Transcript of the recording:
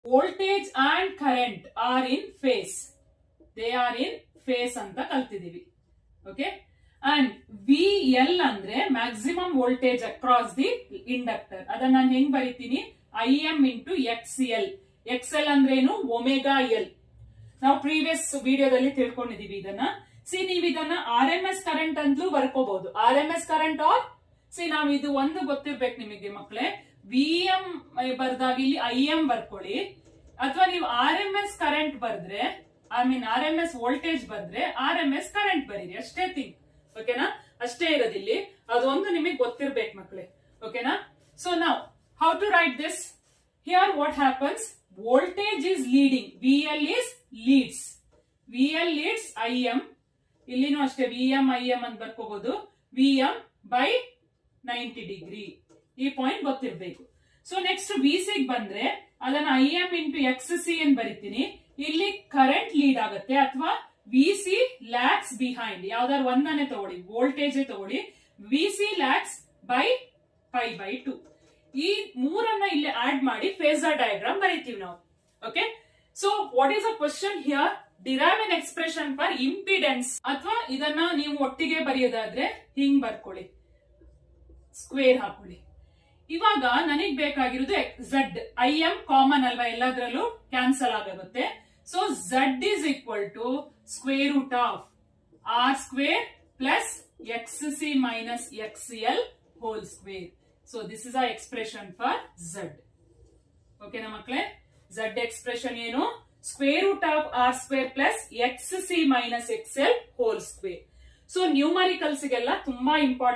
Voltage and current are in phase. They are in phase ಅಂತ ಕಲ್ತಿದೀವಿ. Okay, and V L ಅಂದ್ರೆ maximum voltage across the inductor. ಅದನ್ನ ನಾನು ಹೆಂಗ್ ಬರೀತೀನಿ, I M into X L. X L ಅಂದ್ರೆ ಏನು, ಒಮೆಗಾ ಎಲ್. ನಾವು ಪ್ರೀವಿಯಸ್ ವಿಡಿಯೋದಲ್ಲಿ ತಿಳ್ಕೊಂಡಿದೀವಿ ಇದನ್ನ. ನೀವು ಇದನ್ನ ಆರ್ ಎಂ ಎಸ್ ಕರೆಂಟ್ ಅಂತಲೂ ಬರ್ಕೋಬಹುದು. ಆರ್ ಎಂ ಎಸ್ ಕರೆಂಟ್ ಆರ್ ನಾವು ಇದು ಒಂದು ಗೊತ್ತಿರ್ಬೇಕು ನಿಮಗೆ ಮಕ್ಕಳೇ, ವಿ ಎಂ ಬರ್ದಾಗ ಇಲ್ಲಿ ಐ ಎಂ ಬರ್ಕೊಳ್ಳಿ, ಅಥವಾ ನೀವು ಆರ್ ಎಂ ಎಸ್ ಕರೆಂಟ್ ಬರ್ದ್ರೆ, ಆರ್ ಎಂ ಎಸ್ ವೋಲ್ಟೇಜ್ ಬಂದ್ರೆ ಆರ್ ಎಂ ಎಸ್ ಕರೆಂಟ್ ಬರೀರಿ, ಅಷ್ಟೇ ಥಿಂಗ್. ಓಕೆನಾ, ಅಷ್ಟೇ ಇರೋದಿಲ್ಲಿ, ಅದೊಂದು ನಿಮಗೆ ಗೊತ್ತಿರ್ಬೇಕು ಮಕ್ಕಳೇ. ಓಕೆನಾ, ಸೊ ನಾವು how to write this here. What happens, voltage is leading, V L is leads, V L leads I M. ಇಲ್ಲಿನೂ ಅಷ್ಟೇ ವಿ ಎಂ ಐ ಎಂ ಅಂತ ಬರ್ಕೋಬಹುದು, ವಿ ಎಂ ಬೈ 90 ಡಿಗ್ರಿ. ಈ ಪಾಯಿಂಟ್ ಗೊತ್ತಿರ್ಬೇಕು. ಸೊ ನೆಕ್ಸ್ಟ್ ವಿ ಸಿ ಬಂದ್ರೆ ಅದನ್ನ I M into X C ಅಂತ ಬರಿತೀನಿ. ಇಲ್ಲಿ ಕರೆಂಟ್ ಲೀಡ್ ಆಗುತ್ತೆ, ಅಥವಾ ವಿ ಸಿ ಲ್ಯಾಕ್ಸ್ ಬಿಹೈಂಡ್, ಯಾವ್ದಾದ್ರು ಒಂದನ್ನೇ ತಗೊಳ್ಳಿ, ವೋಲ್ಟೇಜ್ ತಗೊಳ್ಳಿ. V C lags by pi by 2. ಈ ಮೂರನ್ನ ಇಲ್ಲಿ ಆಡ್ ಮಾಡಿ ಫೇಸರ್ ಡಯಾಗ್ರಾಮ್ ಬರೀತೀವಿ ನಾವು. Okay, so what is a question here, derive N expression for impedance. ಅಥವಾ ಇದನ್ನ ನೀವು ಒಟ್ಟಿಗೆ ಬರೆಯೋದಾದ್ರೆ ಹಿಂಗ್ ಬರ್ಕೊಳ್ಳಿ, ಸ್ಕ್ವೇರ್ ಹಾಕೊಳ್ಳಿ. ಇವಾಗ ನನಗ್ ಬೇಕಾಗಿರೋದು ಝಡ್. ಐ ಎಂ ಕಾಮನ್ ಅಲ್ವಾ, ಎಲ್ಲದರಲ್ಲೂ ಕ್ಯಾನ್ಸಲ್ ಆಗುತ್ತೆ. So Z is equal to square root of R square plus X C minus X L whole square. So this is a expression for Z. ಓಕೆನಾ ಮಕ್ಕಳೇ, Z expression ಏನು, square root of R square plus X C minus X L whole square. So numericals ಗೆಲ್ಲ ತುಂಬಾ important.